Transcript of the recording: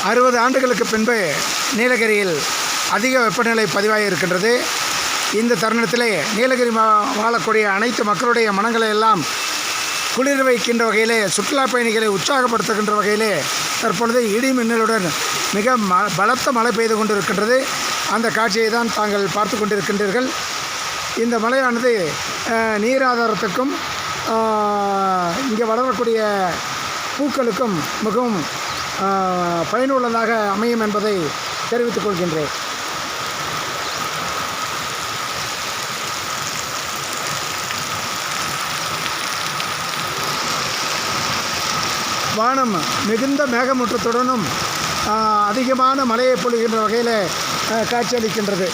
60 ஆண்டுகளுக்கு பின்பு நீலகிரியில் அதிக வெப்பநிலை பதிவாகி இருக்கின்றது. இந்த தருணத்திலே நீலகிரி வாழக்கூடிய அனைத்து மக்களுடைய மனங்களை எல்லாம் குளிர் வைக்கின்ற வகையிலே, சுற்றுலா பயணிகளை உற்சாகப்படுத்துகின்ற வகையிலே தற்பொழுது இடி மின்னலுடன் மிக பலத்த மழை பெய்து கொண்டிருக்கின்றது. அந்த காட்சியை தான் தாங்கள் பார்த்து கொண்டிருக்கின்றீர்கள். இந்த மழையானது நீர் ஆதாரத்துக்கும் இங்கே வளரக்கூடிய பூக்களுக்கும் மிகவும் பயனுள்ளதாக அமையும் என்பதை தெரிவித்துக் கொள்கின்றேன். வானம் மிகுந்த மேகமூட்டத்துடனும் அதிகமான மழையை பொழிகின்ற வகையில் காட்சியளிக்கின்றது.